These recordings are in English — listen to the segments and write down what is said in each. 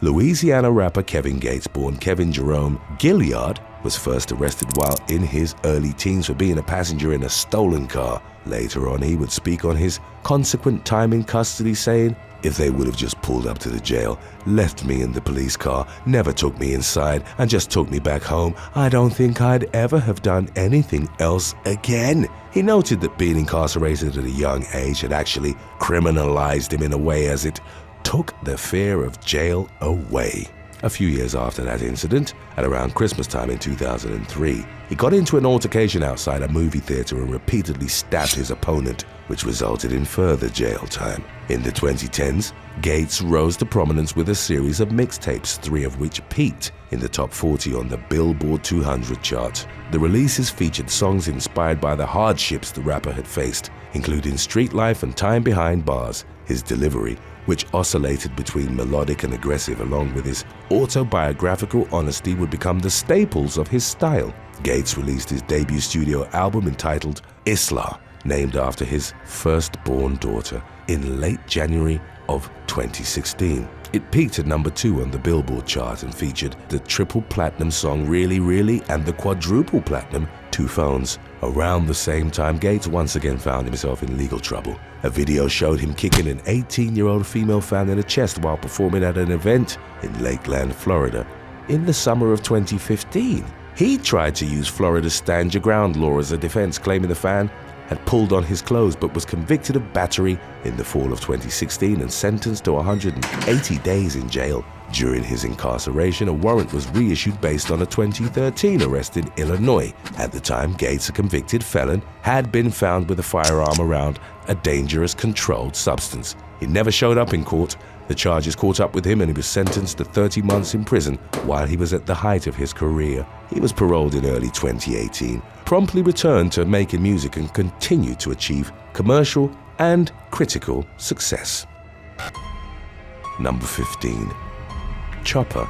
Louisiana rapper Kevin Gates, born Kevin Jerome Gilliard, was first arrested while in his early teens for being a passenger in a stolen car. Later on, he would speak on his consequent time in custody, saying, "If they would have just pulled up to the jail, left me in the police car, never took me inside, and just took me back home, I don't think I'd ever have done anything else again." He noted that being incarcerated at a young age had actually criminalized him in a way, as it took the fear of jail away. A few years after that incident, at around Christmas time in 2003, he got into an altercation outside a movie theater and repeatedly stabbed his opponent, which resulted in further jail time. In the 2010s, Gates rose to prominence with a series of mixtapes, 3 of which peaked in the top 40 on the Billboard 200 chart. The releases featured songs inspired by the hardships the rapper had faced, including street life and time behind bars. His delivery, which oscillated between melodic and aggressive along with his autobiographical honesty, would become the staples of his style. Gates released his debut studio album entitled Isla, named after his firstborn daughter, in late January of 2016. It peaked at number 2 on the Billboard chart and featured the triple platinum song Really Really and the quadruple platinum Two Phones. Around the same time, Gates once again found himself in legal trouble. A video showed him kicking an 18-year-old female fan in the chest while performing at an event in Lakeland, Florida. In the summer of 2015, he tried to use Florida's Stand Your Ground law as a defense, claiming the fan had pulled on his clothes, but was convicted of battery in the fall of 2016 and sentenced to 180 days in jail. During his incarceration, a warrant was reissued based on a 2013 arrest in Illinois. At the time, Gates, a convicted felon, had been found with a firearm around a dangerous controlled substance. He never showed up in court. The charges caught up with him and he was sentenced to 30 months in prison while he was at the height of his career. He was paroled in early 2018, promptly returned to making music and continued to achieve commercial and critical success. Number 15. Chopper.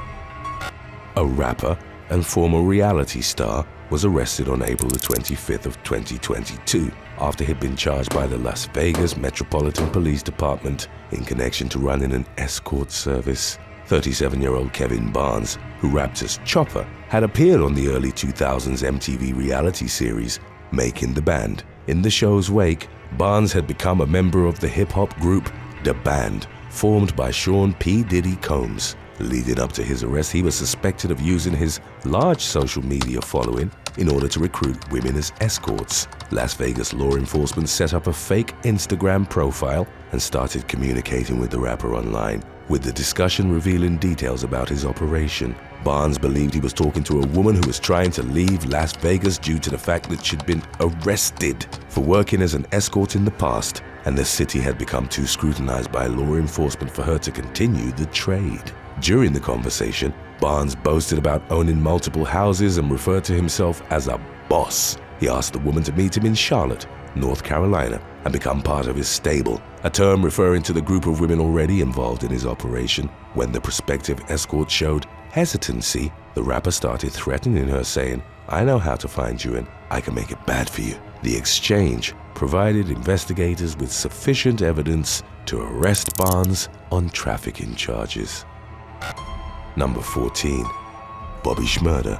A rapper and former reality star was arrested on April the 25th of 2022 after he'd been charged by the Las Vegas Metropolitan Police Department in connection to running an escort service. 37-year-old Kevin Barnes, who rapped as Chopper, had appeared on the early 2000s MTV reality series Making the Band. In the show's wake, Barnes had become a member of the hip-hop group The Band, formed by Sean P. Diddy Combs. Leading up to his arrest, he was suspected of using his large social media following in order to recruit women as escorts. Las Vegas law enforcement set up a fake Instagram profile and started communicating with the rapper online, with the discussion revealing details about his operation. Barnes believed he was talking to a woman who was trying to leave Las Vegas due to the fact that she'd been arrested for working as an escort in the past, and the city had become too scrutinized by law enforcement for her to continue the trade. During the conversation, Barnes boasted about owning multiple houses and referred to himself as a boss. He asked the woman to meet him in Charlotte, North Carolina, and become part of his stable, a term referring to the group of women already involved in his operation. When the prospective escort showed hesitancy, the rapper started threatening her, saying, "I know how to find you and I can make it bad for you." The exchange provided investigators with sufficient evidence to arrest Barnes on trafficking charges. Number 14. Bobby Shmurder.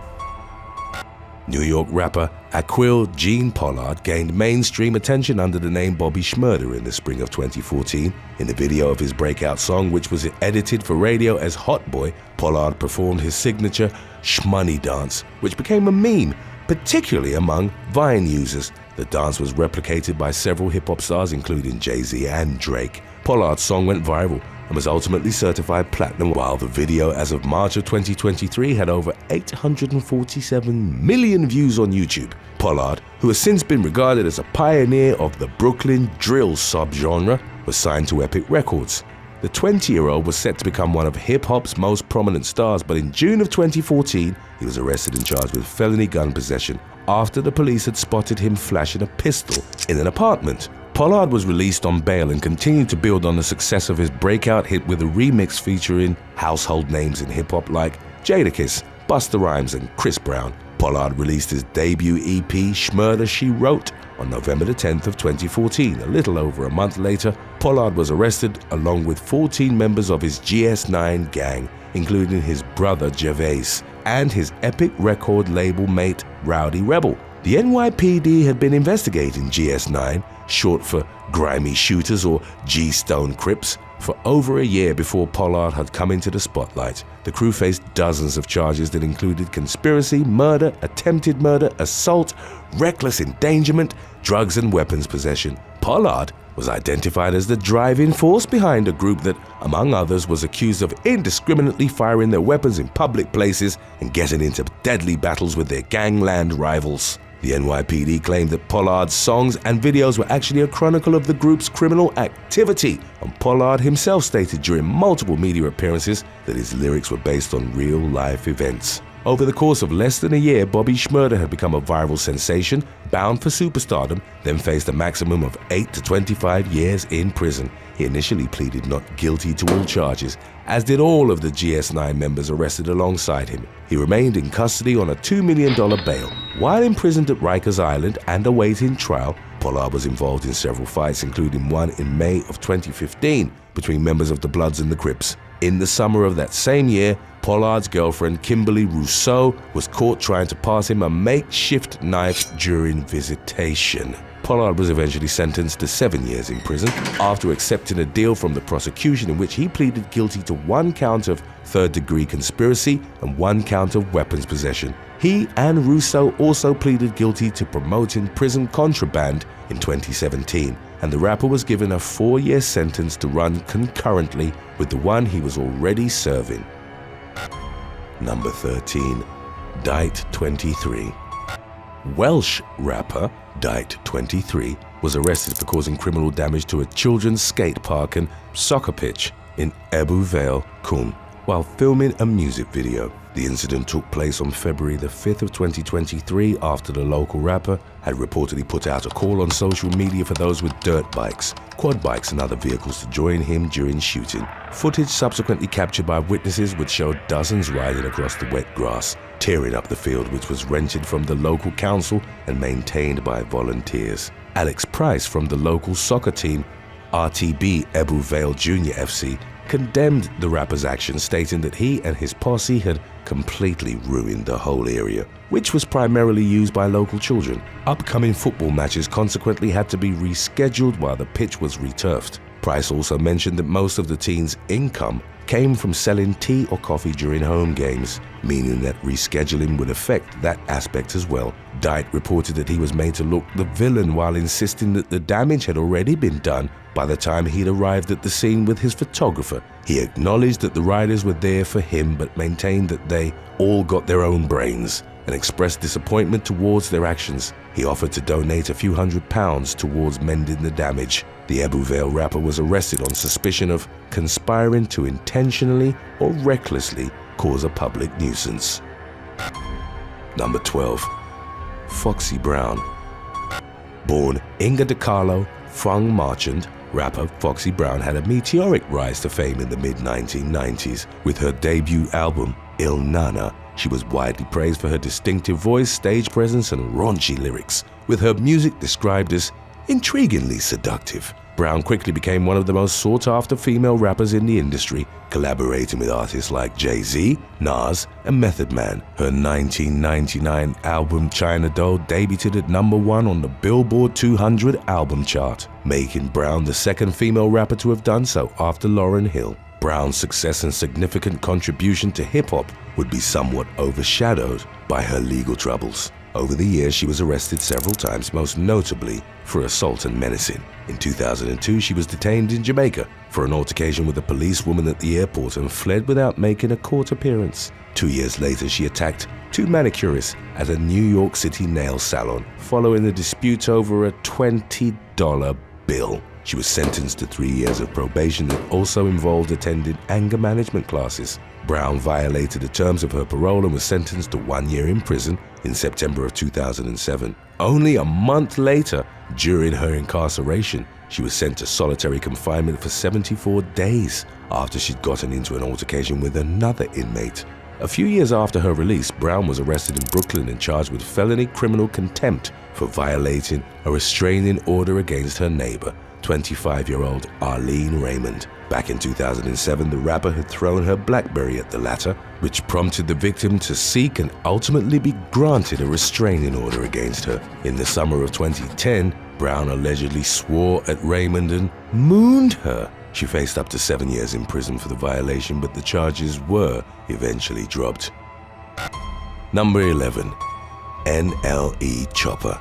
New York rapper Aquil Gene Pollard gained mainstream attention under the name Bobby Shmurder in the spring of 2014. In the video of his breakout song, which was edited for radio as Hot Boy, Pollard performed his signature Shmoney dance, which became a meme, particularly among Vine users. The dance was replicated by several hip-hop stars, including Jay-Z and Drake. Pollard's song went viral and was ultimately certified platinum, while the video as of March of 2023 had over 847 million views on YouTube. Pollard, who has since been regarded as a pioneer of the Brooklyn drill subgenre, was signed to Epic Records. The 20-year-old was set to become one of hip-hop's most prominent stars, but in June of 2014, he was arrested and charged with felony gun possession after the police had spotted him flashing a pistol in an apartment. Pollard was released on bail and continued to build on the success of his breakout hit with a remix featuring household names in hip-hop like Jadakiss, Busta Rhymes, and Chris Brown. Pollard released his debut EP, Shmurder She Wrote, on November the 10th of 2014. A little over a month later, Pollard was arrested along with 14 members of his GS9 gang, including his brother Jacavius and his Epic record label mate Rowdy Rebel. The NYPD had been investigating GS9, short for Grimy Shooters or G-Stone Crips, for over a year before Pollard had come into the spotlight. The crew faced dozens of charges that included conspiracy, murder, attempted murder, assault, reckless endangerment, drugs and weapons possession. Pollard was identified as the driving force behind a group that, among others, was accused of indiscriminately firing their weapons in public places and getting into deadly battles with their gangland rivals. The NYPD claimed that Pollard's songs and videos were actually a chronicle of the group's criminal activity, and Pollard himself stated during multiple media appearances that his lyrics were based on real-life events. Over the course of less than a year, Bobby Shmurder had become a viral sensation, bound for superstardom, then faced a maximum of 8 to 25 years in prison. He initially pleaded not guilty to all charges, as did all of the GS9 members arrested alongside him. He remained in custody on a $2 million bail. While imprisoned at Rikers Island and awaiting trial, Pollard was involved in several fights, including one in May of 2015 between members of the Bloods and the Crips. In the summer of that same year, Pollard's girlfriend Kimberly Rousseau was caught trying to pass him a makeshift knife during visitation. Pollard was eventually sentenced to 7 years in prison after accepting a deal from the prosecution in which he pleaded guilty to 1 count of third-degree conspiracy and 1 count of weapons possession. He and Rousseau also pleaded guilty to promoting prison contraband in 2017, and the rapper was given a 4-year sentence to run concurrently with the one he was already serving. Number 13. Dite 23. Welsh rapper Dite 23 was arrested for causing criminal damage to a children's skate park and soccer pitch in Ebbw Vale, Cwm, while filming a music video. The incident took place on February the 5th of 2023 after the local rapper had reportedly put out a call on social media for those with dirt bikes, quad bikes and other vehicles to join him during shooting. Footage subsequently captured by witnesses would show dozens riding across the wet grass, tearing up the field which was rented from the local council and maintained by volunteers. Alex Price from the local soccer team, RTB Ebbw Vale Junior FC, condemned the rapper's actions, stating that he and his posse had completely ruined the whole area, which was primarily used by local children. Upcoming football matches consequently had to be rescheduled while the pitch was returfed. Price also mentioned that most of the team's income came from selling tea or coffee during home games, meaning that rescheduling would affect that aspect as well. Dite reported that he was made to look the villain while insisting that the damage had already been done by the time he'd arrived at the scene with his photographer. He acknowledged that the riders were there for him but maintained that they all got their own brains and expressed disappointment towards their actions. He offered to donate a few £100 towards mending the damage. The Ebbw Vale rapper was arrested on suspicion of conspiring to intentionally or recklessly cause a public nuisance. Number 12. Foxy Brown. Born Inga DiCarlo, Fung Marchand, rapper Foxy Brown had a meteoric rise to fame in the mid-1990s. With her debut album, Il Nana, she was widely praised for her distinctive voice, stage presence, and raunchy lyrics. With her music described as intriguingly seductive, Brown quickly became one of the most sought-after female rappers in the industry, collaborating with artists like Jay-Z, Nas, and Method Man. Her 1999 album China Doll debuted at #1 on the Billboard 200 album chart, making Brown the second female rapper to have done so after Lauryn Hill. Brown's success and significant contribution to hip-hop would be somewhat overshadowed by her legal troubles. Over the years, she was arrested several times, most notably for assault and menacing. In 2002, she was detained in Jamaica for an altercation with a policewoman at the airport and fled without making a court appearance. 2 years later, she attacked 2 manicurists at a New York City nail salon following a dispute over a $20 bill. She was sentenced to 3 years of probation that also involved attending anger management classes. Brown violated the terms of her parole and was sentenced to 1 year in prison in September of 2007. Only a month later, during her incarceration, she was sent to solitary confinement for 74 days after she'd gotten into an altercation with another inmate. A few years after her release, Brown was arrested in Brooklyn and charged with felony criminal contempt for violating a restraining order against her neighbor. 25-year-old Arlene Raymond. Back in 2007, the rapper had thrown her BlackBerry at the latter, which prompted the victim to seek and ultimately be granted a restraining order against her. In the summer of 2010, Brown allegedly swore at Raymond and mooned her. She faced up to 7 years in prison for the violation, but the charges were eventually dropped. Number 11. NLE Chopper.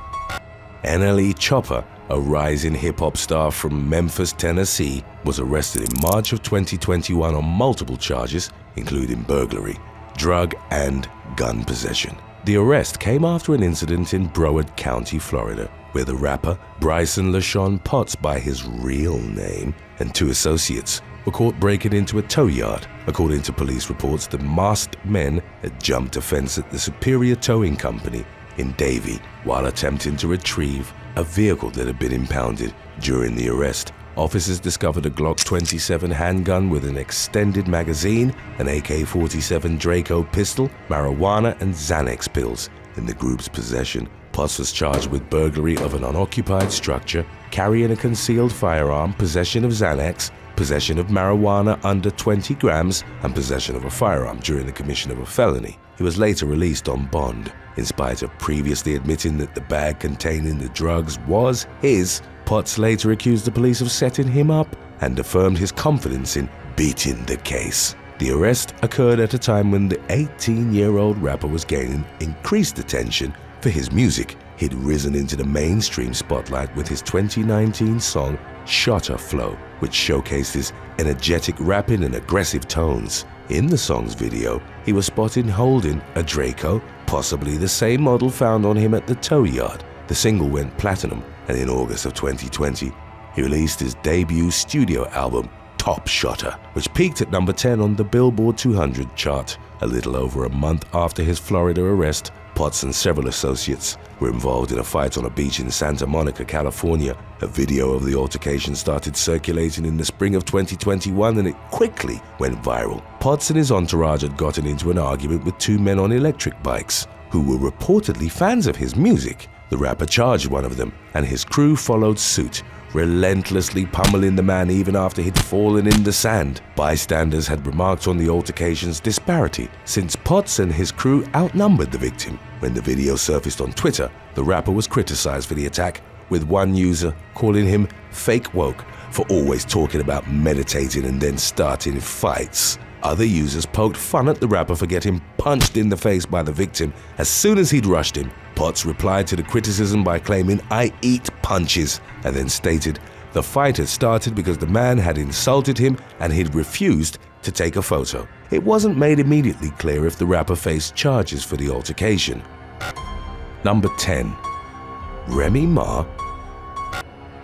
NLE Chopper, a rising hip-hop star from Memphis, Tennessee, was arrested in March of 2021 on multiple charges, including burglary, drug, and gun possession. The arrest came after an incident in Broward County, Florida, where the rapper Bryson LaShawn Potts, by his real name, and 2 associates were caught breaking into a tow yard. According to police reports, the masked men had jumped a fence at the Superior Towing Company in Davie while attempting to retrieve a vehicle that had been impounded. During the arrest, officers discovered a Glock 27 handgun with an extended magazine, an AK-47 Draco pistol, marijuana, and Xanax pills in the group's possession. Potts was charged with burglary of an unoccupied structure, carrying a concealed firearm, possession of Xanax, possession of marijuana under 20 grams, and possession of a firearm during the commission of a felony. He was later released on bond. In spite of previously admitting that the bag containing the drugs was his, Potts later accused the police of setting him up and affirmed his confidence in beating the case. The arrest occurred at a time when the 18-year-old rapper was gaining increased attention for his music. He'd risen into the mainstream spotlight with his 2019 song Shmurder Flow, which showcased his energetic rapping and aggressive tones. In the song's video, he was spotted holding a Draco, possibly the same model found on him at the tow yard. The single went platinum, and in August of 2020, he released his debut studio album, Top Shotter, which peaked at number 10 on the Billboard 200 chart. A little over a month after his Florida arrest, Potts and several associates were involved in a fight on a beach in Santa Monica, California. A video of the altercation started circulating in the spring of 2021, and it quickly went viral. Potts and his entourage had gotten into an argument with 2 men on electric bikes who were reportedly fans of his music. The rapper charged one of them, and his crew followed suit, relentlessly pummeling the man even after he'd fallen in the sand. Bystanders had remarked on the altercation's disparity, since Potts and his crew outnumbered the victim. When the video surfaced on Twitter, the rapper was criticized for the attack, with one user calling him fake woke for always talking about meditating and then starting fights. Other users poked fun at the rapper for getting punched in the face by the victim as soon as he'd rushed him. Potts replied to the criticism by claiming, "I eat punches," and then stated the fight had started because the man had insulted him and he'd refused to take a photo. It wasn't made immediately clear if the rapper faced charges for the altercation. Number 10. Remy Ma.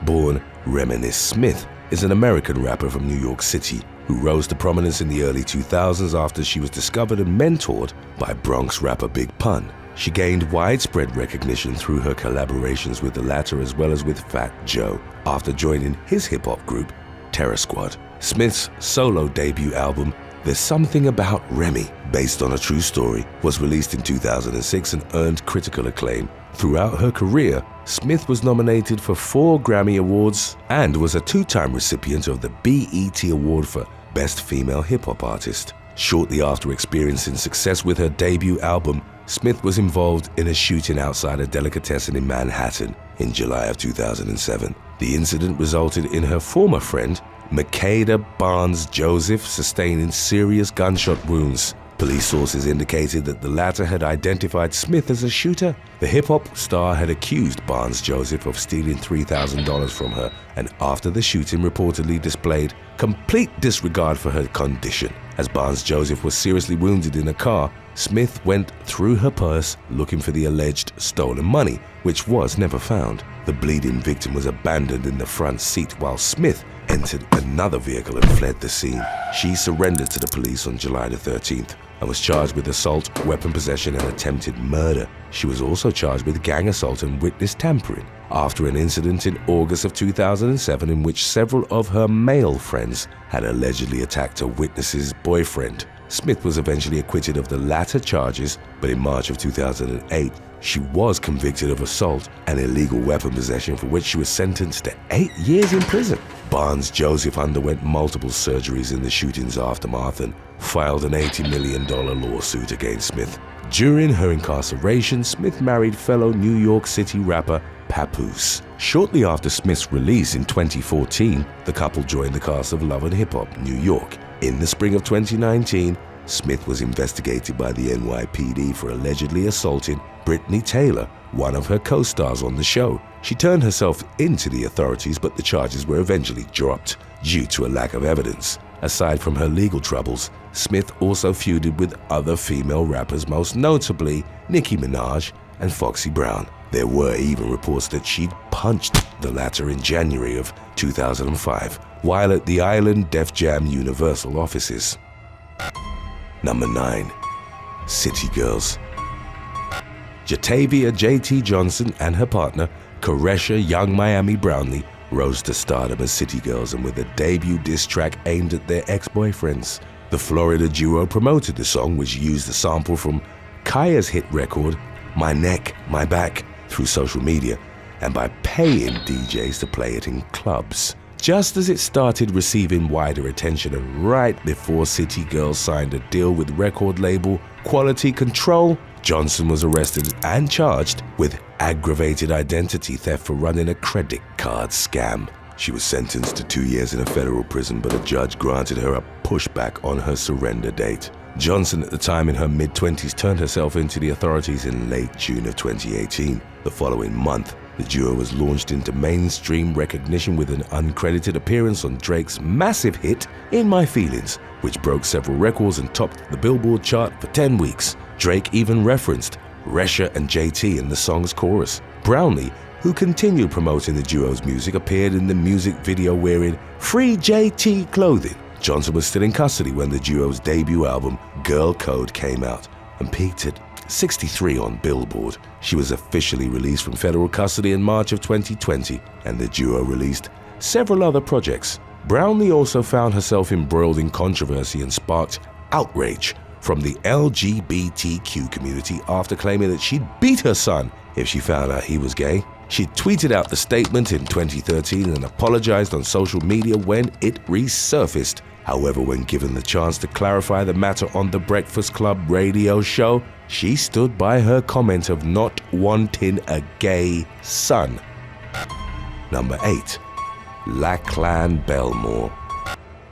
Born Remy Smith, is an American rapper from New York City who rose to prominence in the early 2000s after she was discovered and mentored by Bronx rapper Big Pun. She gained widespread recognition through her collaborations with the latter as well as with Fat Joe after joining his hip-hop group, Terror Squad. Smith's solo debut album, There's Something About Remy, based on a true story, was released in 2006 and earned critical acclaim. Throughout her career, Smith was nominated for 4 Grammy Awards and was a 2-time recipient of the BET Award for Best Female Hip-Hop Artist. Shortly after experiencing success with her debut album, Smith was involved in a shooting outside a delicatessen in Manhattan in July of 2007. The incident resulted in her former friend, Makeda Barnes-Joseph, sustaining serious gunshot wounds. Police sources indicated that the latter had identified Smith as a shooter. The hip-hop star had accused Barnes-Joseph of stealing $3,000 from her, and after the shooting reportedly displayed complete disregard for her condition. As Barnes-Joseph was seriously wounded in a car, Smith went through her purse looking for the alleged stolen money, which was never found. The bleeding victim was abandoned in the front seat while Smith entered another vehicle and fled the scene. She surrendered to the police on July the 13th and was charged with assault, weapon possession, and attempted murder. She was also charged with gang assault and witness tampering after an incident in August of 2007 in which several of her male friends had allegedly attacked a witness's boyfriend. Smith was eventually acquitted of the latter charges, but in March of 2008, she was convicted of assault and illegal weapon possession, for which she was sentenced to 8 years in prison. Barnes Joseph underwent multiple surgeries in the shooting's aftermath and filed an $80 million lawsuit against Smith. During her incarceration, Smith married fellow New York City rapper Papoose. Shortly after Smith's release in 2014, the couple joined the cast of Love and Hip Hop New York. In the spring of 2019, Smith was investigated by the NYPD for allegedly assaulting Brittany Taylor, one of her co-stars on the show. She turned herself into the authorities, but the charges were eventually dropped due to a lack of evidence. Aside from her legal troubles, Smith also feuded with other female rappers, most notably Nicki Minaj and Foxy Brown. There were even reports that she'd punched the latter in January of 2005 while at the Island Def Jam Universal offices. Number 9. City Girls. Jatavia J.T. Johnson and her partner, Koresha Young Miami Brownlee, rose to stardom as City Girls, and with a debut diss track aimed at their ex-boyfriends. The Florida duo promoted the song, which used a sample from Kaya's hit record, My Neck, My Back, through social media, and by paying DJs to play it in clubs. Just as it started receiving wider attention and right before City Girls signed a deal with record label Quality Control, Johnson was arrested and charged with aggravated identity theft for running a credit card scam. She was sentenced to 2 years in a federal prison, but a judge granted her a pushback on her surrender date. Johnson, at the time in her mid-20s, turned herself into the authorities in late June of 2018. The following month, the duo was launched into mainstream recognition with an uncredited appearance on Drake's massive hit, In My Feelings, which broke several records and topped the Billboard chart for 10 weeks. Drake even referenced Resha and JT in the song's chorus. Brownlee, who continued promoting the duo's music, appeared in the music video wearing Free JT clothing. Johnson was still in custody when the duo's debut album, Girl Code, came out and peaked at 63 on Billboard. She was officially released from federal custody in March of 2020, and the duo released several other projects. Brownlee also found herself embroiled in controversy and sparked outrage from the LGBTQ community after claiming that she'd beat her son if she found out he was gay. She tweeted out the statement in 2013 and apologized on social media when it resurfaced. However, when given the chance to clarify the matter on the Breakfast Club radio show, she stood by her comment of not wanting a gay son. Number 8. Lachlan Bellmore.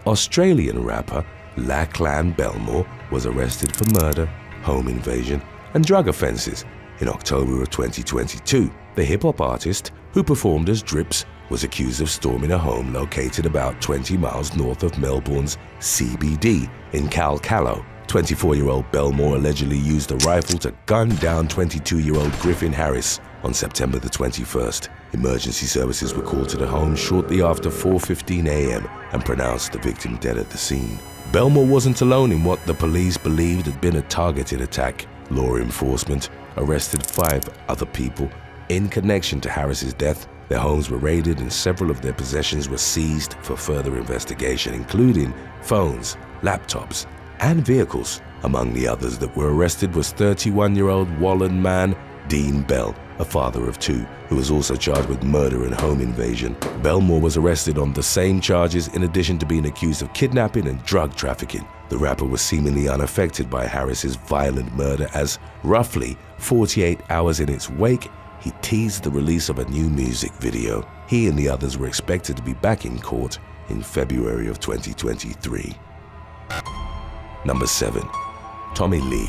Australian rapper Lachlan Bellmore was arrested for murder, home invasion, and drug offenses in October of 2022. The hip-hop artist, who performed as Drips, was accused of storming a home located about 20 miles north of Melbourne's CBD in Calcalo. 24-year-old Bellmore allegedly used a rifle to gun down 22-year-old Griffin Harris on September the 21st. Emergency services were called to the home shortly after 4:15 a.m. and pronounced the victim dead at the scene. Bellmore wasn't alone in what the police believed had been a targeted attack. Law enforcement arrested 5 other people in connection to Harris's death. Their homes were raided and several of their possessions were seized for further investigation, including phones, laptops, and vehicles. Among the others that were arrested was 31-year-old Wallen man Dean Bell, a father of 2, who was also charged with murder and home invasion. Bellmore was arrested on the same charges in addition to being accused of kidnapping and drug trafficking. The rapper was seemingly unaffected by Harris's violent murder, as roughly 48 hours in its wake, he teased the release of a new music video. He and the others were expected to be back in court in February of 2023. Number 7. Tommy Lee.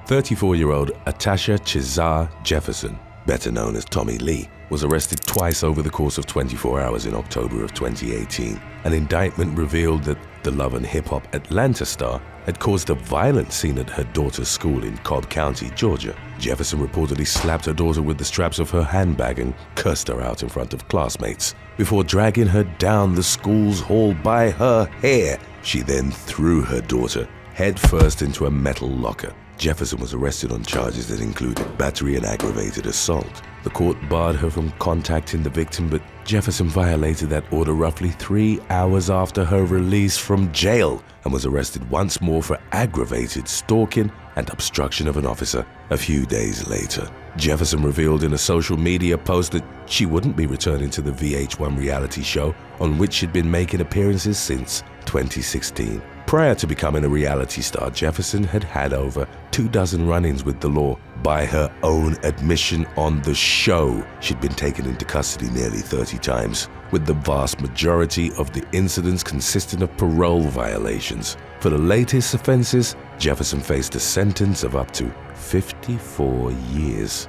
34-year-old Atasha Chizar Jefferson, better known as Tommy Lee, was arrested twice over the course of 24 hours in October of 2018. An indictment revealed that the Love and Hip Hop Atlanta star had caused a violent scene at her daughter's school in Cobb County, Georgia. Jefferson reportedly slapped her daughter with the straps of her handbag and cursed her out in front of classmates. Before dragging her down the school's hall by her hair, she then threw her daughter headfirst into a metal locker. Jefferson was arrested on charges that included battery and aggravated assault. The court barred her from contacting the victim, but Jefferson violated that order roughly 3 hours after her release from jail and was arrested once more for aggravated stalking and obstruction of an officer a few days later. Jefferson revealed in a social media post that she wouldn't be returning to the VH1 reality show on which she'd been making appearances since 2016. Prior to becoming a reality star, Jefferson had had over 24 run-ins with the law. By her own admission on the show, she'd been taken into custody nearly 30 times, with the vast majority of the incidents consisting of parole violations. For the latest offenses, Jefferson faced a sentence of up to 54 years.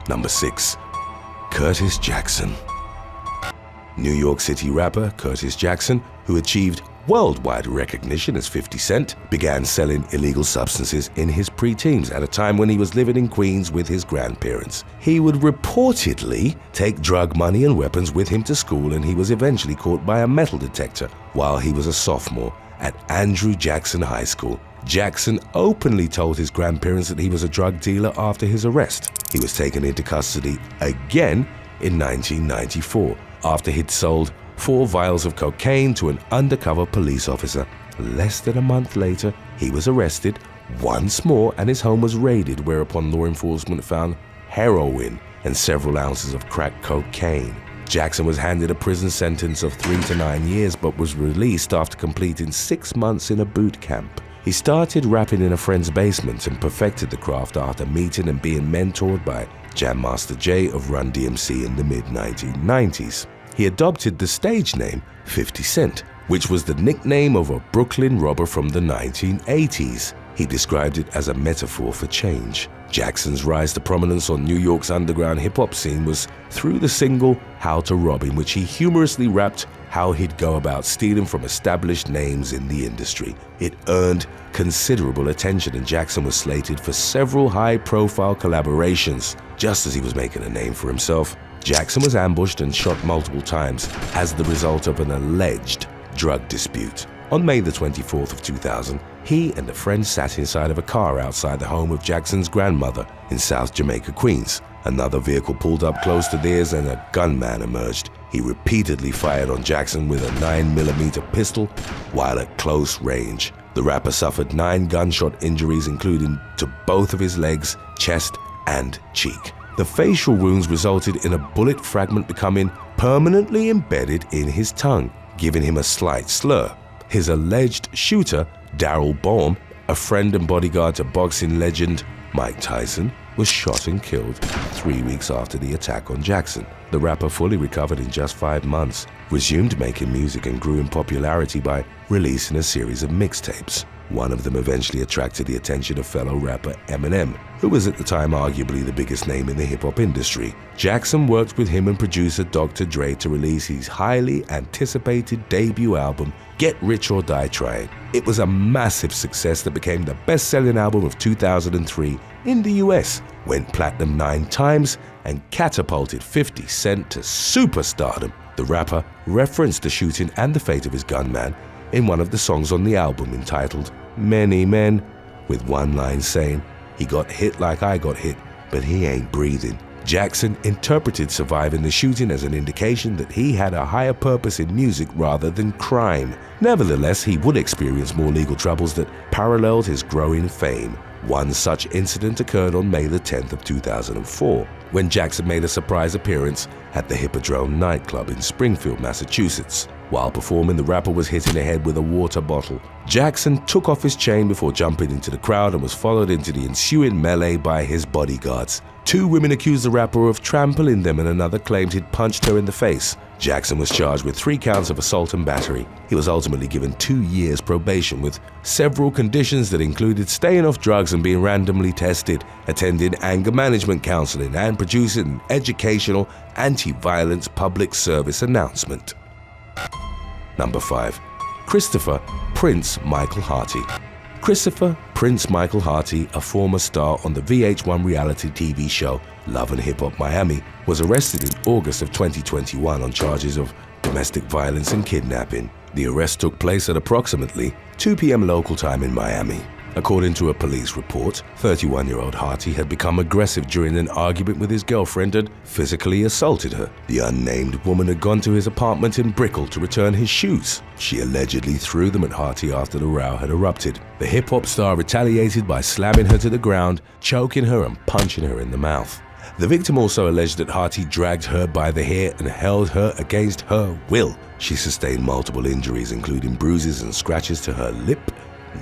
Number 6. Curtis Jackson. New York City rapper Curtis Jackson, who achieved worldwide recognition as 50 Cent, began selling illegal substances in his preteens at a time when he was living in Queens with his grandparents. He would reportedly take drug money and weapons with him to school, and he was eventually caught by a metal detector while he was a sophomore at Andrew Jackson High School. Jackson openly told his grandparents that he was a drug dealer after his arrest. He was taken into custody again in 1994 after he'd sold 4 vials of cocaine to an undercover police officer. Less than a month later, he was arrested once more and his home was raided, whereupon law enforcement found heroin and several ounces of crack cocaine. Jackson was handed a prison sentence of 3 to 9 years but was released after completing 6 months in a boot camp. He started rapping in a friend's basement and perfected the craft after meeting and being mentored by Jam Master Jay of Run DMC in the mid-1990s. He adopted the stage name 50 Cent, which was the nickname of a Brooklyn robber from the 1980s. He described it as a metaphor for change. Jackson's rise to prominence on New York's underground hip-hop scene was through the single How to Rob, in which he humorously rapped how he'd go about stealing from established names in the industry. It earned considerable attention and Jackson was slated for several high-profile collaborations. Just as he was making a name for himself, Jackson was ambushed and shot multiple times as the result of an alleged drug dispute. On May the 24th of 2000, he and a friend sat inside of a car outside the home of Jackson's grandmother in South Jamaica, Queens. Another vehicle pulled up close to theirs and a gunman emerged. He repeatedly fired on Jackson with a 9mm pistol while at close range. The rapper suffered 9 gunshot injuries, including to both of his legs, chest, and cheek. The facial wounds resulted in a bullet fragment becoming permanently embedded in his tongue, giving him a slight slur. His alleged shooter, Darryl Baum, a friend and bodyguard to boxing legend Mike Tyson, was shot and killed 3 weeks after the attack on Jackson. The rapper fully recovered in just 5 months, resumed making music, and grew in popularity by releasing a series of mixtapes. One of them eventually attracted the attention of fellow rapper Eminem, who was at the time arguably the biggest name in the hip-hop industry. Jackson worked with him and producer Dr. Dre to release his highly anticipated debut album, Get Rich or Die Trying. It was a massive success that became the best-selling album of 2003 in the US, went platinum 9 times, and catapulted 50 Cent to superstardom. The rapper referenced the shooting and the fate of his gunman in one of the songs on the album entitled Many Men, with one line saying, "He got hit like I got hit, but he ain't breathing." Jackson interpreted surviving the shooting as an indication that he had a higher purpose in music rather than crime. Nevertheless, he would experience more legal troubles that paralleled his growing fame. One such incident occurred on May the 10th of 2004, when Jackson made a surprise appearance at the Hippodrome nightclub in Springfield, Massachusetts. While performing, the rapper was hit in the head with a water bottle. Jackson took off his chain before jumping into the crowd and was followed into the ensuing melee by his bodyguards. 2 women accused the rapper of trampling them and another claimed he'd punched her in the face. Jackson was charged with 3 counts of assault and battery. He was ultimately given 2 years probation with several conditions that included staying off drugs and being randomly tested, attending anger management counseling, and producing an educational anti-violence public service announcement. Number 5. Christopher Prince Michael Hearty. Christopher Prince Michael Hearty, a former star on the VH1 reality TV show Love and Hip Hop Miami, was arrested in August of 2021 on charges of domestic violence and kidnapping. The arrest took place at approximately 2 p.m. local time in Miami. According to a police report, 31-year-old Hearty had become aggressive during an argument with his girlfriend and physically assaulted her. The unnamed woman had gone to his apartment in Brickell to return his shoes. She allegedly threw them at Hearty after the row had erupted. The hip-hop star retaliated by slamming her to the ground, choking her and punching her in the mouth. The victim also alleged that Hearty dragged her by the hair and held her against her will. She sustained multiple injuries, including bruises and scratches to her lip,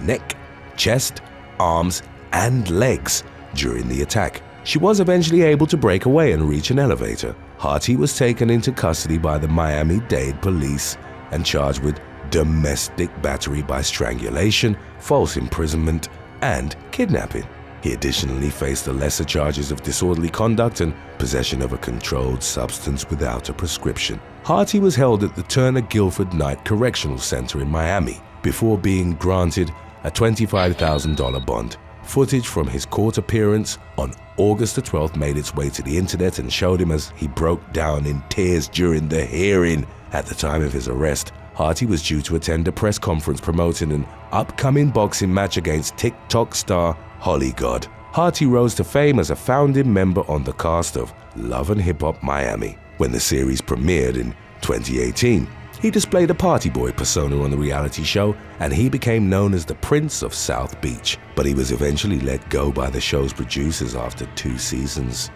neck, chest, arms, and legs during the attack. She was eventually able to break away and reach an elevator. Hearty was taken into custody by the Miami-Dade police and charged with domestic battery by strangulation, false imprisonment, and kidnapping. He additionally faced the lesser charges of disorderly conduct and possession of a controlled substance without a prescription. Hearty was held at the Turner Guilford Night Correctional Center in Miami before being granted a $25,000 bond. Footage from his court appearance on August the 12th made its way to the internet and showed him as he broke down in tears during the hearing. At the time of his arrest, Hearty was due to attend a press conference promoting an upcoming boxing match against TikTok star Holly God. Hearty rose to fame as a founding member on the cast of Love and Hip Hop Miami. When the series premiered in 2018, he displayed a party boy persona on the reality show, and he became known as the Prince of South Beach. But he was eventually let go by the show's producers after 2 seasons.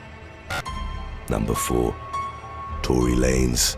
Number 4. Tory Lanez.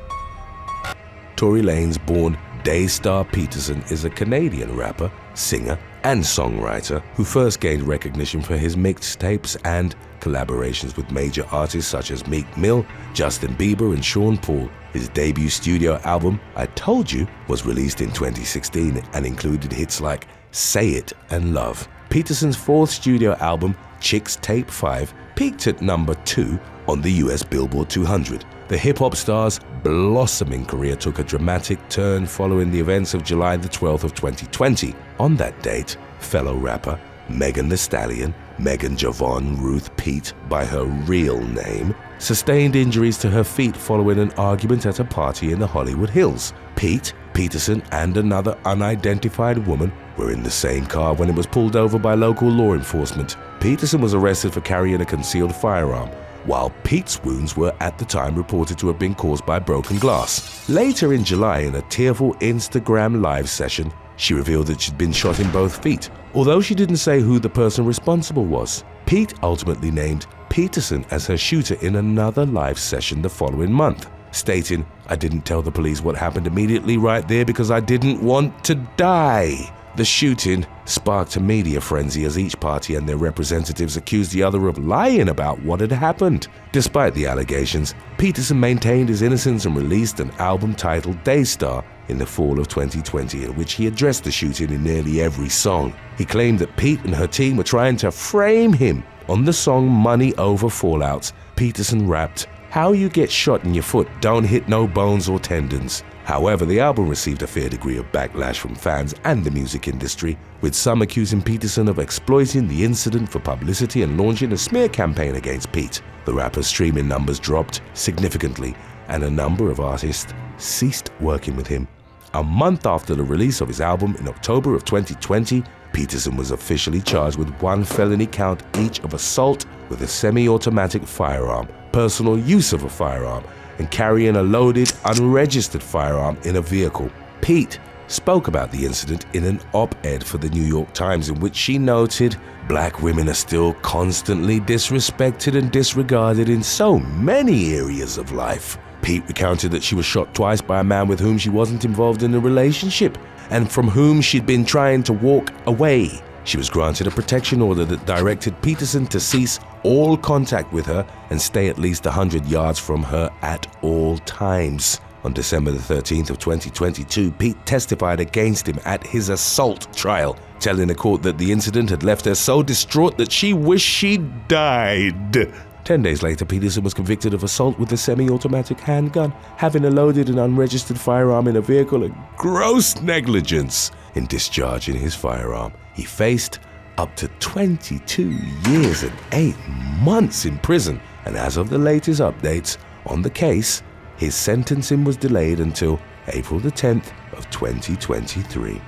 Tory Lanez, born Daystar Peterson, is a Canadian rapper, singer, and songwriter who first gained recognition for his mixtapes and collaborations with major artists such as Meek Mill, Justin Bieber, and Sean Paul. His debut studio album, I Told You, was released in 2016 and included hits like Say It and Love. Peterson's 4th studio album, Chicks Tape 5, peaked at number 2 on the US Billboard 200. The hip-hop star's blossoming career took a dramatic turn following the events of July the 12th of 2020. On that date, fellow rapper Megan Thee Stallion, Megan Javon Ruth Pete by her real name, sustained injuries to her feet following an argument at a party in the Hollywood Hills. Pete, Peterson, and another unidentified woman were in the same car when it was pulled over by local law enforcement. Peterson was arrested for carrying a concealed firearm, while Pete's wounds were at the time reported to have been caused by broken glass. Later in July, in a tearful Instagram live session, she revealed that she'd been shot in both feet. Although she didn't say who the person responsible was, Pete ultimately named Peterson as her shooter in another live session the following month, stating, "I didn't tell the police what happened immediately right there because I didn't want to die." The shooting sparked a media frenzy as each party and their representatives accused the other of lying about what had happened. Despite the allegations, Peterson maintained his innocence and released an album titled Daystar in the fall of 2020, in which he addressed the shooting in nearly every song. He claimed that Pete and her team were trying to frame him. On the song Money Over Fallouts, Peterson rapped, "How you get shot in your foot don't hit no bones or tendons." However, the album received a fair degree of backlash from fans and the music industry, with some accusing Peterson of exploiting the incident for publicity and launching a smear campaign against Pete. The rapper's streaming numbers dropped significantly, and a number of artists ceased working with him. A month after the release of his album in October of 2020, Peterson was officially charged with 1 felony count each of assault with a semi-automatic firearm, personal use of a firearm, and carrying a loaded, unregistered firearm in a vehicle. Pete spoke about the incident in an op-ed for the New York Times, in which she noted, "Black women are still constantly disrespected and disregarded in so many areas of life." Pete recounted that she was shot twice by a man with whom she wasn't involved in a relationship and from whom she'd been trying to walk away. She was granted a protection order that directed Peterson to cease all contact with her and stay at least 100 yards from her at all times. On December the 13th of 2022, Pete testified against him at his assault trial, telling the court that the incident had left her so distraught that she wished she died. 10 days later, Peterson was convicted of assault with a semi-automatic handgun, having a loaded and unregistered firearm in a vehicle, and gross negligence in discharging his firearm. He faced up to 22 years and 8 months in prison, and as of the latest updates on the case, his sentencing was delayed until April the 10th of 2023.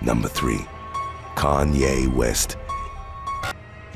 Number 3. Kanye West.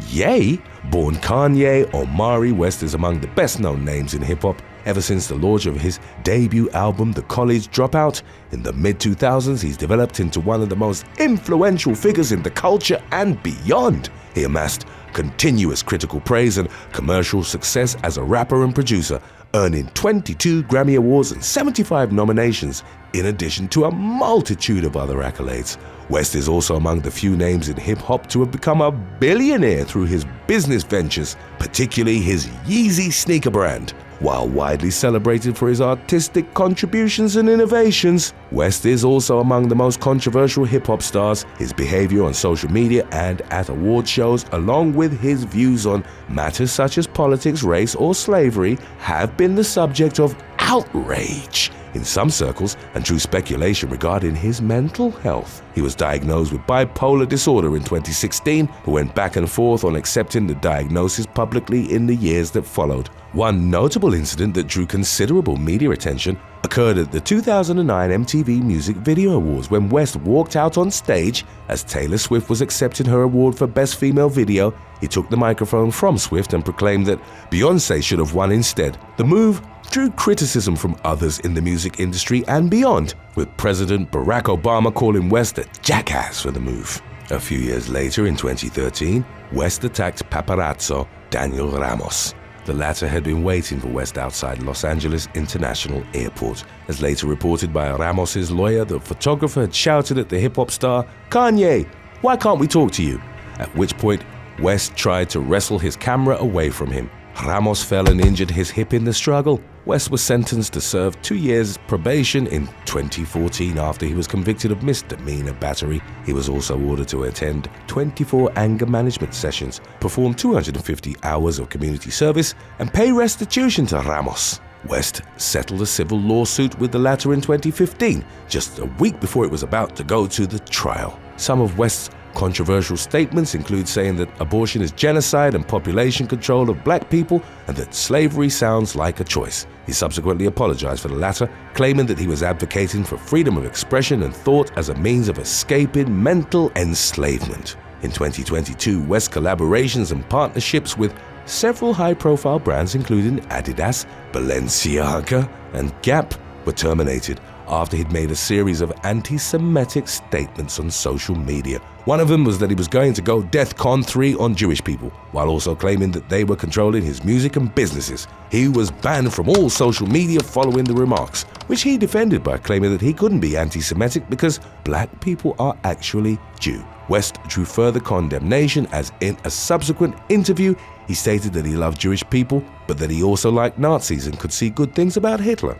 Ye, born Kanye Omari West, is among the best-known names in hip-hop ever since the launch of his debut album, The College Dropout. In the mid-2000s, he's developed into one of the most influential figures in the culture and beyond. He amassed continuous critical praise and commercial success as a rapper and producer, earning 22 Grammy Awards and 75 nominations, in addition to a multitude of other accolades. West is also among the few names in hip-hop to have become a billionaire through his business ventures, particularly his Yeezy sneaker brand. While widely celebrated for his artistic contributions and innovations, West is also among the most controversial hip-hop stars. His behavior on social media and at award shows, along with his views on matters such as politics, race, or slavery, have been the subject of outrage in some circles and true speculation regarding his mental health. He was diagnosed with bipolar disorder in 2016, but went back and forth on accepting the diagnosis publicly in the years that followed. One notable incident that drew considerable media attention occurred at the 2009 MTV Music Video Awards when West walked out on stage as Taylor Swift was accepting her award for Best Female Video. He took the microphone from Swift and proclaimed that Beyoncé should have won instead. The move drew criticism from others in the music industry and beyond, with President Barack Obama calling West a jackass for the move. A few years later, in 2013, West attacked paparazzo Daniel Ramos. The latter had been waiting for West outside Los Angeles International Airport. As later reported by Ramos's lawyer, the photographer had shouted at the hip-hop star, "Kanye, why can't we talk to you?" At which point, West tried to wrestle his camera away from him. Ramos fell and injured his hip in the struggle. West was sentenced to serve 2 years probation in 2014 after he was convicted of misdemeanor battery. He was also ordered to attend 24 anger management sessions, perform 250 hours of community service, and pay restitution to Ramos. West settled a civil lawsuit with the latter in 2015, just a week before it was about to go to the trial. Some of West's controversial statements include saying that abortion is genocide and population control of black people, and that slavery sounds like a choice. He subsequently apologized for the latter, claiming that he was advocating for freedom of expression and thought as a means of escaping mental enslavement. In 2022, West's collaborations and partnerships with several high-profile brands including Adidas, Balenciaga, and Gap were terminated after he'd made a series of anti-Semitic statements on social media. One of them was that he was going to go DEFCON 3 on Jewish people, while also claiming that they were controlling his music and businesses. He was banned from all social media following the remarks, which he defended by claiming that he couldn't be anti-Semitic because black people are actually Jew. West drew further condemnation as in a subsequent interview, he stated that he loved Jewish people, but that he also liked Nazis and could see good things about Hitler.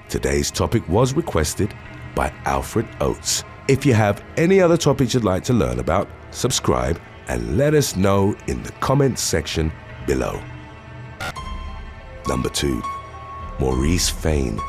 Today's topic was requested by Alfred Oates. If you have any other topics you'd like to learn about, subscribe and let us know in the comments section below. Number 2. Maurice Fain.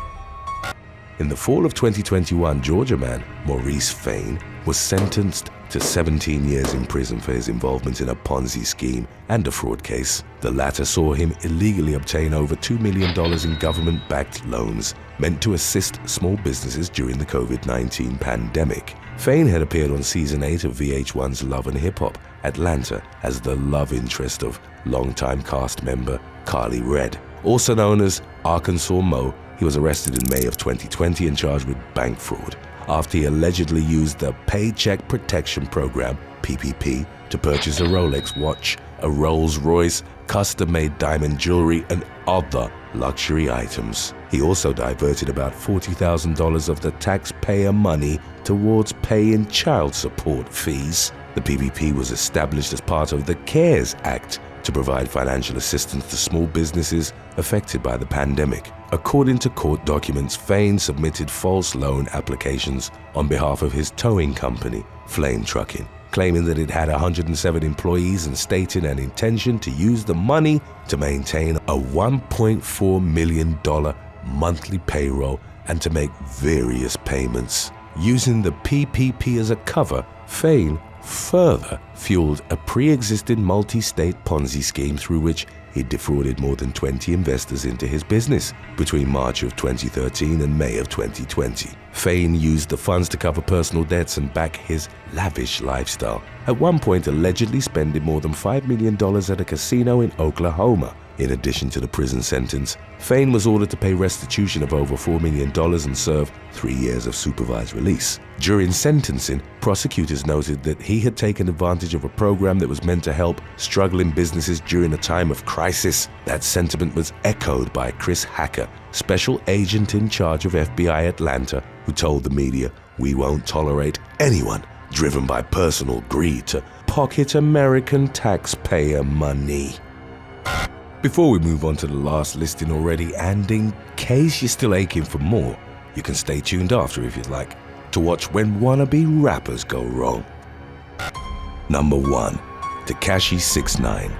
In the fall of 2021, Georgia man Maurice Fain was sentenced to 17 years in prison for his involvement in a Ponzi scheme and a fraud case. The latter saw him illegally obtain over $2 million in government-backed loans meant to assist small businesses during the COVID-19 pandemic. Fain had appeared on Season 8 of VH1's Love and Hip Hop Atlanta as the love interest of longtime cast member Carly Redd. Also known as Arkansas Mo, he was arrested in May of 2020 and charged with bank fraud after he allegedly used the Paycheck Protection Program, PPP, to purchase a Rolex watch, a Rolls-Royce, custom-made diamond jewelry, and other luxury items. He also diverted about $40,000 of the taxpayer money towards paying child support fees. The PPP was established as part of the CARES Act to provide financial assistance to small businesses affected by the pandemic. According to court documents, Fain submitted false loan applications on behalf of his towing company, Flame Trucking, claiming that it had 107 employees and stating an intention to use the money to maintain a $1.4 million monthly payroll and to make various payments. Using the PPP as a cover, Fain further fueled a pre-existing multi-state Ponzi scheme through which he defrauded more than 20 investors into his business between March of 2013 and May of 2020. Fain used the funds to cover personal debts and back his lavish lifestyle, at one point allegedly spending more than $5 million at a casino in Oklahoma. In addition to the prison sentence, Fain was ordered to pay restitution of over $4 million and serve 3 years of supervised release. During sentencing, prosecutors noted that he had taken advantage of a program that was meant to help struggling businesses during a time of crisis. That sentiment was echoed by Chris Hacker, special agent in charge of FBI Atlanta, who told the media, "We won't tolerate anyone driven by personal greed to pocket American taxpayer money." Before we move on to the last listing already, and in case you're still aching for more, you can stay tuned after if you'd like, to watch when wannabe rappers go wrong. Number 1. Takashi 6ix9ine.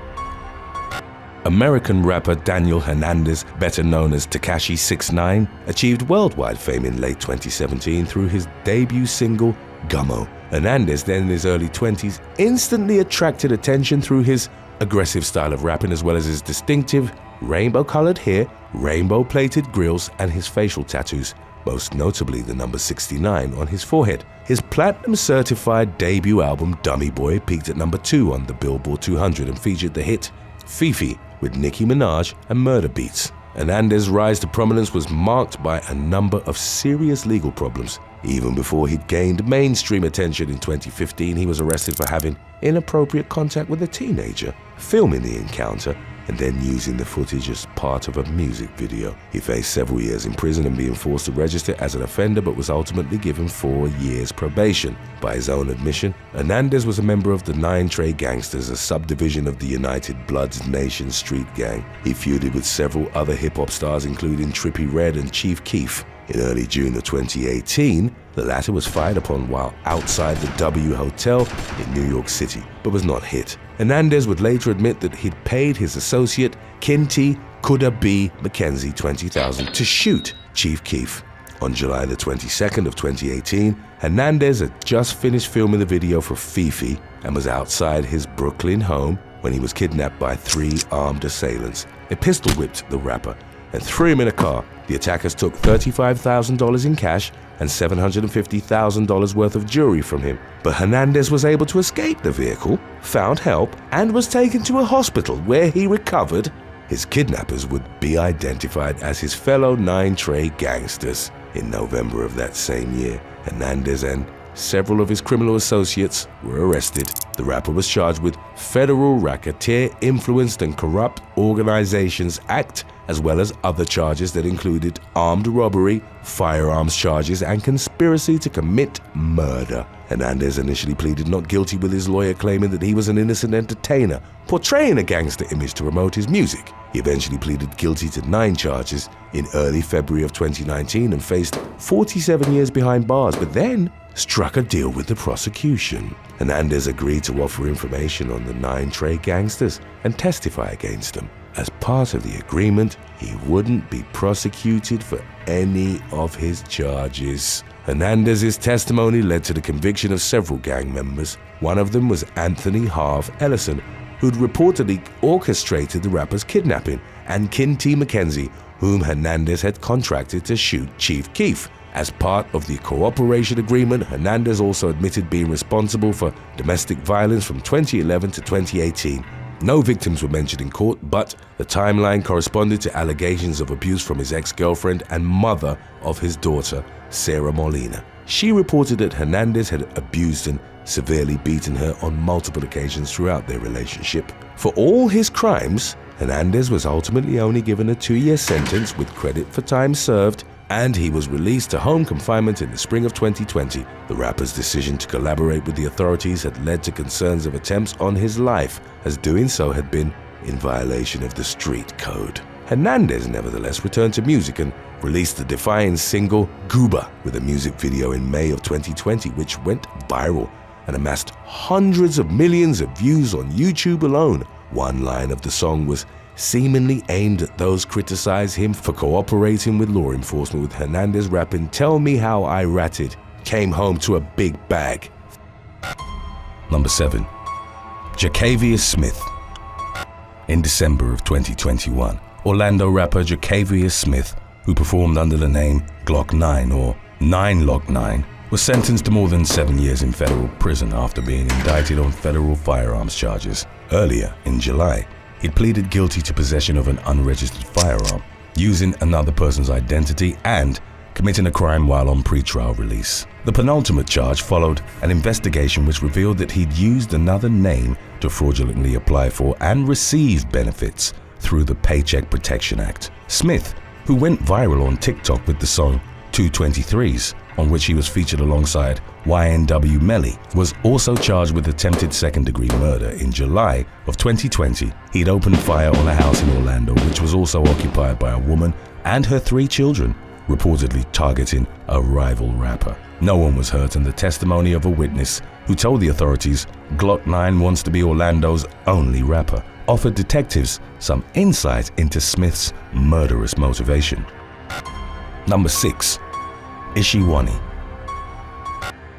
American rapper Daniel Hernandez, better known as Takashi 6ix9ine, achieved worldwide fame in late 2017 through his debut single, Gummo. Hernandez, then in his early 20s, instantly attracted attention through his aggressive style of rapping, as well as his distinctive rainbow-colored hair, rainbow-plated grills, and his facial tattoos, most notably the number 69 on his forehead. His platinum-certified debut album, Dummy Boy, peaked at number 2 on the Billboard 200 and featured the hit Fifi with Nicki Minaj and Murder Beats. Hernandez's rise to prominence was marked by a number of serious legal problems. Even before he'd gained mainstream attention in 2015, he was arrested for having inappropriate contact with a teenager, filming the encounter, and then using the footage as part of a music video. He faced several years in prison and being forced to register as an offender, but was ultimately given 4 years probation. By his own admission, Hernandez was a member of the 9 Trey Gangsters, a subdivision of the United Bloods Nation street gang. He feuded with several other hip-hop stars, including Trippie Redd and Chief Keef. In early June of 2018, the latter was fired upon while outside the W Hotel in New York City, but was not hit. Hernandez would later admit that he'd paid his associate, Kinty Kuda B. McKenzie, $20,000 to shoot Chief Keef. On July the 22nd of 2018, Hernandez had just finished filming the video for Fifi and was outside his Brooklyn home when he was kidnapped by 3 armed assailants. They pistol-whipped the rapper and threw him in a car. The attackers took $35,000 in cash and $750,000 worth of jewelry from him. But Hernandez was able to escape the vehicle, found help, and was taken to a hospital where he recovered. His kidnappers would be identified as his fellow 9 Trey Gangsters. In November of that same year, Hernandez and several of his criminal associates were arrested. The rapper was charged with Federal Racketeer Influenced and Corrupt Organizations Act, as well as other charges that included armed robbery, firearms charges, and conspiracy to commit murder. Hernandez initially pleaded not guilty, with his lawyer claiming that he was an innocent entertainer, portraying a gangster image to promote his music. He eventually pleaded guilty to 9 charges in early February of 2019 and faced 47 years behind bars, but then struck a deal with the prosecution. Hernandez agreed to offer information on the 9 Trey Gangsters and testify against them. As part of the agreement, he wouldn't be prosecuted for any of his charges. Hernandez's testimony led to the conviction of several gang members. One of them was Anthony Harv Ellison, who'd reportedly orchestrated the rapper's kidnapping, and Kinty McKenzie, whom Hernandez had contracted to shoot Chief Keef. As part of the cooperation agreement, Hernandez also admitted being responsible for domestic violence from 2011 to 2018. No victims were mentioned in court, but the timeline corresponded to allegations of abuse from his ex-girlfriend and mother of his daughter, Sarah Molina. She reported that Hernandez had abused and severely beaten her on multiple occasions throughout their relationship. For all his crimes, Hernandez was ultimately only given a 2-year sentence with credit for time served, and he was released to home confinement in the spring of 2020. The rapper's decision to collaborate with the authorities had led to concerns of attempts on his life, as doing so had been in violation of the street code. Hernandez nevertheless returned to music and released the defying single Gooba with a music video in May of 2020, which went viral and amassed hundreds of millions of views on YouTube alone. One line of the song was seemingly aimed at those criticizing him for cooperating with law enforcement, with Hernandez rapping, "Tell me how I ratted, came home to a big bag." Number 7. Jacavius Smith. In December of 2021, Orlando rapper Jacavius Smith, who performed under the name Glock 9 or 9Lock9, was sentenced to more than 7 years in federal prison after being indicted on federal firearms charges. Earlier in July, he'd pleaded guilty to possession of an unregistered firearm, using another person's identity, and committing a crime while on pretrial release. The penultimate charge followed an investigation which revealed that he'd used another name to fraudulently apply for and receive benefits through the Paycheck Protection Act. Smith, who went viral on TikTok with the song 223s, on which he was featured alongside YNW Melly, was also charged with attempted second-degree murder. In July of 2020, he'd opened fire on a house in Orlando, which was also occupied by a woman and her 3 children, reportedly targeting a rival rapper. No one was hurt, and the testimony of a witness who told the authorities Glock 9 wants to be Orlando's only rapper offered detectives some insight into Smith's murderous motivation. Number 6. Ishwani.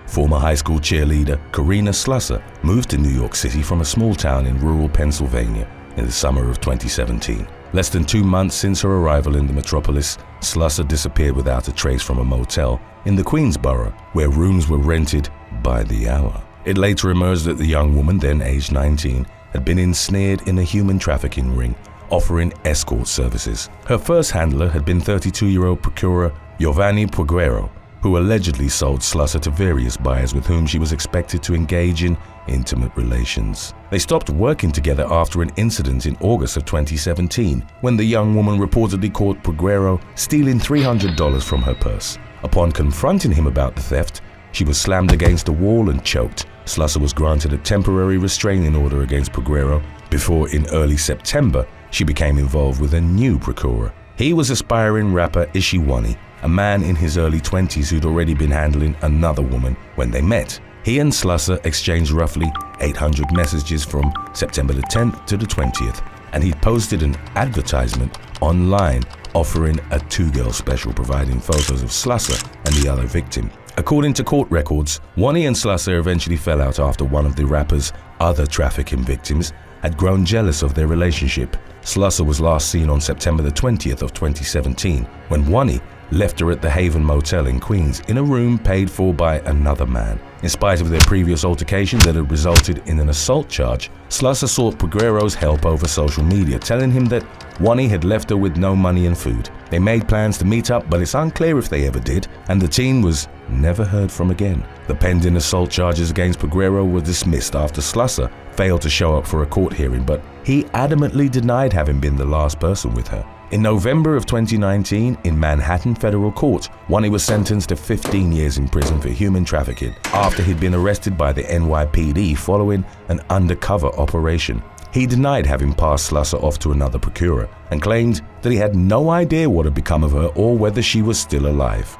Former high school cheerleader Karina Slusser moved to New York City from a small town in rural Pennsylvania in the summer of 2017. Less than 2 months since her arrival in the metropolis, Slusser disappeared without a trace from a motel in the Queensboro, where rooms were rented by the hour. It later emerged that the young woman, then aged 19, had been ensnared in a human trafficking ring, offering escort services. Her first handler had been 32-year-old procurer Giovanni Puguero, who allegedly sold Slusser to various buyers with whom she was expected to engage in intimate relations. They stopped working together after an incident in August of 2017, when the young woman reportedly caught Puguero stealing $300 from her purse. Upon confronting him about the theft, she was slammed against a wall and choked. Slusser was granted a temporary restraining order against Puguero before, in early September, she became involved with a new procurer. He was aspiring rapper Ishwani, a man in his early 20s who'd already been handling another woman when they met. He and Slusser exchanged roughly 800 messages from September the 10th to the 20th, and he'd posted an advertisement online offering a 2-girl special providing photos of Slusser and the other victim. According to court records, Wani and Slusser eventually fell out after one of the rapper's other trafficking victims had grown jealous of their relationship. Slusser was last seen on September the 20th of 2017 when Wani left her at the Haven Motel in Queens in a room paid for by another man. In spite of their previous altercation that had resulted in an assault charge, Slusser sought Puguero's help over social media, telling him that Wani had left her with no money and food. They made plans to meet up, but it's unclear if they ever did, and the teen was never heard from again. The pending assault charges against Puguero were dismissed after Slusser failed to show up for a court hearing, but he adamantly denied having been the last person with her. In November of 2019, in Manhattan Federal Court, Wani was sentenced to 15 years in prison for human trafficking after he'd been arrested by the NYPD following an undercover operation. He denied having passed Slusser off to another procurer and claimed that he had no idea what had become of her or whether she was still alive.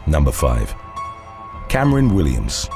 Number 5. Cameron Williams.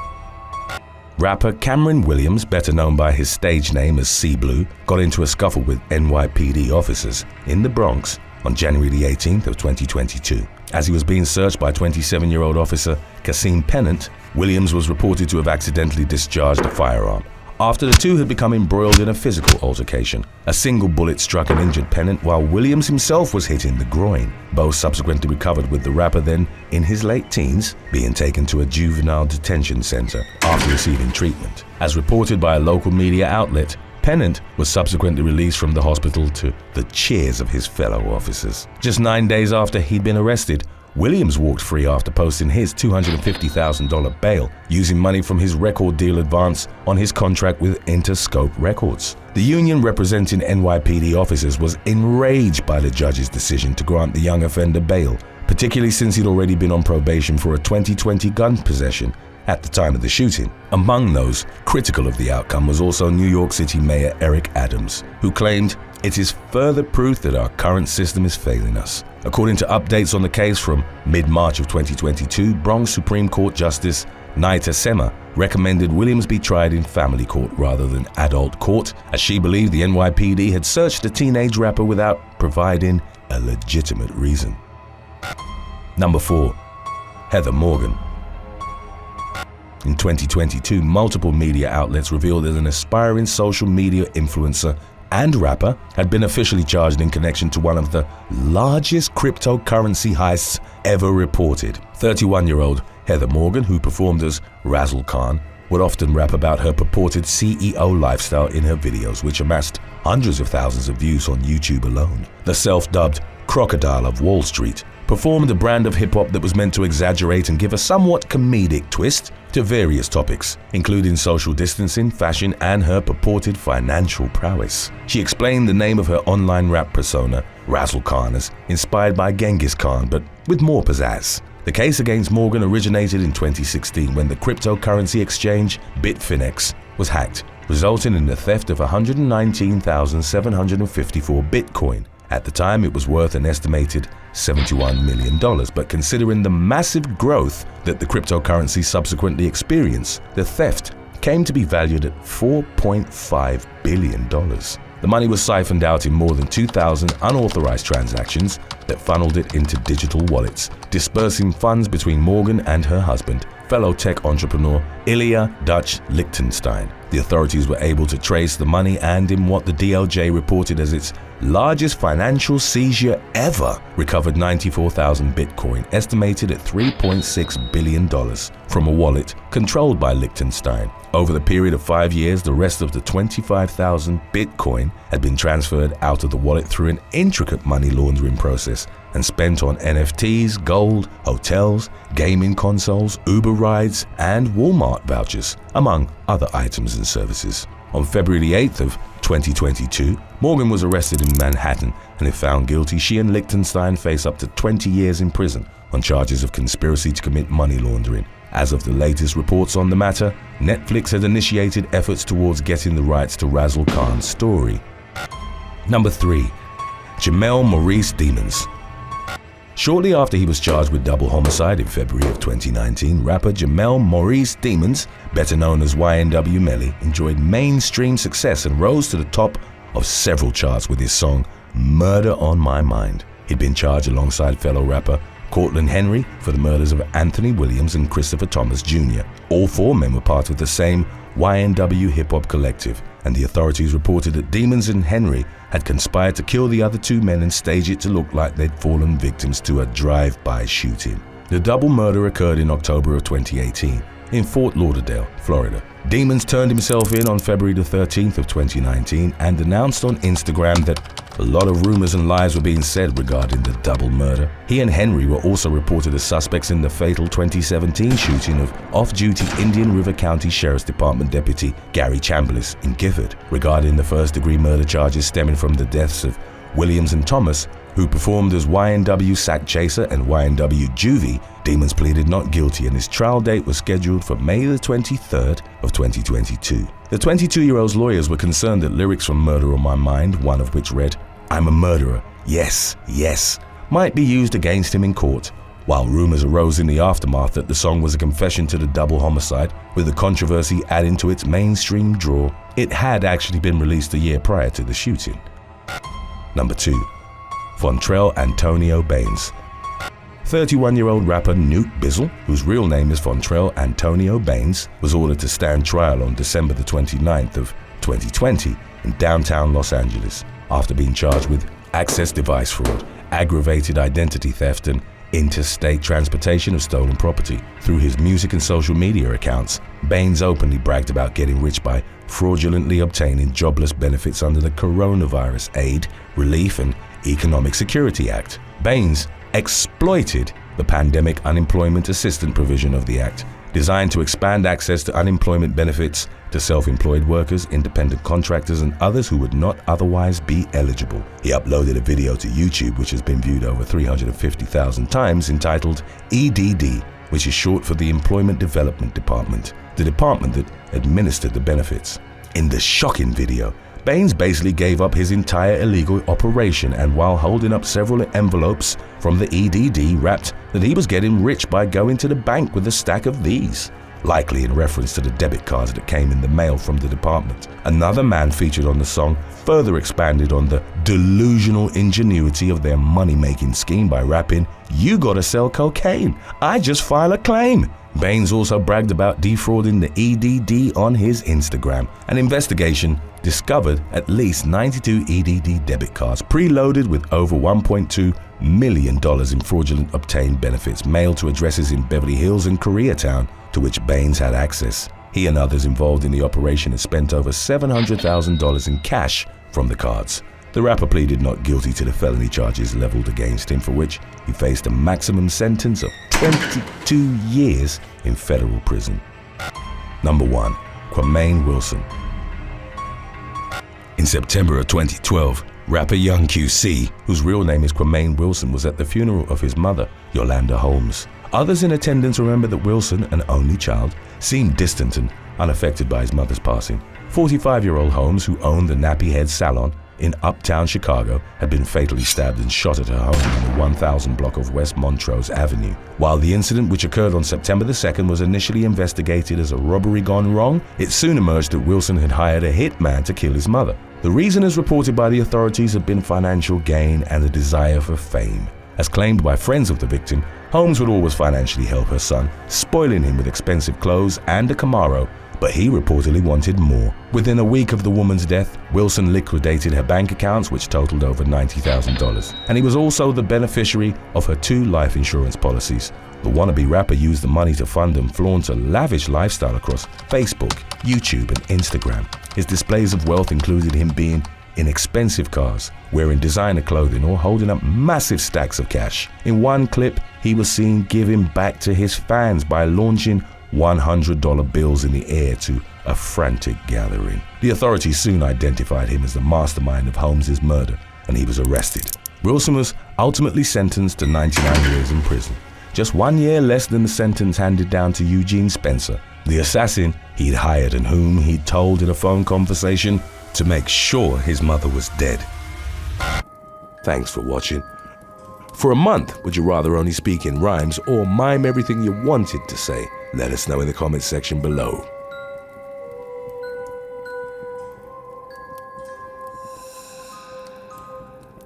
Rapper Cameron Williams, better known by his stage name as C-Blue, got into a scuffle with NYPD officers in the Bronx on January the 18th of 2022. As he was being searched by 27-year-old officer Kasim Pennant, Williams was reported to have accidentally discharged a firearm. After the two had become embroiled in a physical altercation, a single bullet struck and injured Pennant while Williams himself was hit in the groin. Both subsequently recovered, with the rapper then in his late teens being taken to a juvenile detention center after receiving treatment. As reported by a local media outlet, Pennant was subsequently released from the hospital to the cheers of his fellow officers. Just 9 days after he'd been arrested, Williams walked free after posting his $250,000 bail, using money from his record deal advance on his contract with Interscope Records. The union representing NYPD officers was enraged by the judge's decision to grant the young offender bail, particularly since he'd already been on probation for a 2020 gun possession at the time of the shooting. Among those critical of the outcome was also New York City Mayor Eric Adams, who claimed, "It is further proof that our current system is failing us." According to updates on the case from mid-March of 2022, Bronx Supreme Court Justice Naita Sema recommended Williams be tried in family court rather than adult court, as she believed the NYPD had searched the teenage rapper without providing a legitimate reason. Number 4. Heather Morgan. In 2022, multiple media outlets revealed that an aspiring social media influencer and rapper, had been officially charged in connection to one of the largest cryptocurrency heists ever reported. 31-year-old Heather Morgan, who performed as Razzle Khan, would often rap about her purported CEO lifestyle in her videos, which amassed hundreds of thousands of views on YouTube alone. The self-dubbed Crocodile of Wall Street performed a brand of hip-hop that was meant to exaggerate and give a somewhat comedic twist to various topics, including social distancing, fashion, and her purported financial prowess. She explained the name of her online rap persona, Razzle Khan, as inspired by Genghis Khan, but with more pizzazz. The case against Morgan originated in 2016 when the cryptocurrency exchange Bitfinex was hacked, resulting in the theft of 119,754 Bitcoin. At the time, it was worth an estimated $71 million, but considering the massive growth that the cryptocurrency subsequently experienced, the theft came to be valued at $4.5 billion. The money was siphoned out in more than 2,000 unauthorized transactions that funneled it into digital wallets, dispersing funds between Morgan and her husband, fellow tech entrepreneur Ilya Dutch Lichtenstein. The authorities were able to trace the money, and in what the DLJ reported as its largest financial seizure ever, recovered 94,000 Bitcoin, estimated at $3.6 billion, from a wallet controlled by Lichtenstein. Over the period of 5 years, the rest of the 25,000 Bitcoin had been transferred out of the wallet through an intricate money laundering process and spent on NFTs, gold, hotels, gaming consoles, Uber rides, and Walmart vouchers, among other items and services. On February 8th of 2022, Morgan was arrested in Manhattan, and if found guilty, she and Lichtenstein face up to 20 years in prison on charges of conspiracy to commit money laundering. As of the latest reports on the matter, Netflix had initiated efforts towards getting the rights to Razzle Khan's story. Number 3. Jamel Maurice Demons. Shortly after he was charged with double homicide in February of 2019, rapper Jamel Maurice Demons, better known as YNW Melly, enjoyed mainstream success and rose to the top of several charts with his song Murder on My Mind. He'd been charged alongside fellow rapper Cortland Henry for the murders of Anthony Williams and Christopher Thomas Jr. All 4 men were part of the same YNW hip-hop collective, and the authorities reported that Demons and Henry had conspired to kill the other 2 men and stage it to look like they'd fallen victims to a drive-by shooting. The double murder occurred in October of 2018 in Fort Lauderdale, Florida. Demons turned himself in on February the 13th of 2019 and announced on Instagram that a lot of rumors and lies were being said regarding the double murder. He and Henry were also reported as suspects in the fatal 2017 shooting of off-duty Indian River County Sheriff's Department Deputy Gary Chambliss in Gifford. Regarding the first-degree murder charges stemming from the deaths of Williams and Thomas, who performed as YNW Sack Chaser and YNW Juvie, Demons pleaded not guilty, and his trial date was scheduled for May the 23rd of 2022. The 22-year-old's lawyers were concerned that lyrics from Murder on My Mind, one of which read, "I'm a murderer, yes, yes," might be used against him in court. While rumors arose in the aftermath that the song was a confession to the double homicide, with the controversy adding to its mainstream draw, it had actually been released a year prior to the shooting. Number 2. Vonte Antonio Baines. 31-year-old rapper Vonte Bizzle, whose real name is Vonte Antonio Baines, was ordered to stand trial on December the 29th of 2020 in downtown Los Angeles after being charged with access device fraud, aggravated identity theft, and interstate transportation of stolen property. Through his music and social media accounts, Baines openly bragged about getting rich by fraudulently obtaining jobless benefits under the Coronavirus Aid, Relief, and Economic Security Act. Baines exploited the Pandemic Unemployment Assistance provision of the Act, designed to expand access to unemployment benefits to self-employed workers, independent contractors, and others who would not otherwise be eligible. He uploaded a video to YouTube which has been viewed over 350,000 times, entitled EDD, which is short for the Employment Development Department, the department that administered the benefits. In the shocking video, Baines basically gave up his entire illegal operation, and while holding up several envelopes from the EDD, rapped that he was getting rich by going to the bank with a stack of these, likely in reference to the debit cards that came in the mail from the department. Another man featured on the song further expanded on the delusional ingenuity of their money-making scheme by rapping, "You gotta sell cocaine, I just file a claim." Baines also bragged about defrauding the EDD on his Instagram. An investigation discovered at least 92 EDD debit cards preloaded with over $1.2 million in fraudulent obtained benefits mailed to addresses in Beverly Hills and Koreatown to which Baines had access. He and others involved in the operation had spent over $700,000 in cash from the cards. The rapper pleaded not guilty to the felony charges leveled against him, for which he faced a maximum sentence of 22 years in federal prison. Number 1. Kwame Wilson. In September of 2012, rapper Young QC, whose real name is Kwame Wilson, was at the funeral of his mother, Yolanda Holmes. Others in attendance remember that Wilson, an only child, seemed distant and unaffected by his mother's passing. 45-year-old Holmes, who owned the Nappy Head Salon in uptown Chicago, had been fatally stabbed and shot at her home in the 1000 block of West Montrose Avenue. While the incident, which occurred on September the 2nd, was initially investigated as a robbery gone wrong, it soon emerged that Wilson had hired a hitman to kill his mother. The reason, as reported by the authorities, had been financial gain and a desire for fame. As claimed by friends of the victim, Holmes would always financially help her son, spoiling him with expensive clothes and a Camaro, but he reportedly wanted more. Within a week of the woman's death, Wilson liquidated her bank accounts, which totaled over $90,000, and he was also the beneficiary of her 2 life insurance policies. The wannabe rapper used the money to fund and flaunt a lavish lifestyle across Facebook, YouTube, and Instagram. His displays of wealth included him being in expensive cars, wearing designer clothing, or holding up massive stacks of cash. In one clip, he was seen giving back to his fans by launching $100 bills in the air to a frantic gathering. The authorities soon identified him as the mastermind of Holmes' murder, and he was arrested. Wilson was ultimately sentenced to 99 years in prison, just 1 year less than the sentence handed down to Eugene Spencer, the assassin he'd hired and whom he'd told in a phone conversation to make sure his mother was dead. Thanks for watching. For a month, would you rather only speak in rhymes or mime everything you wanted to say? Let us know in the comments section below.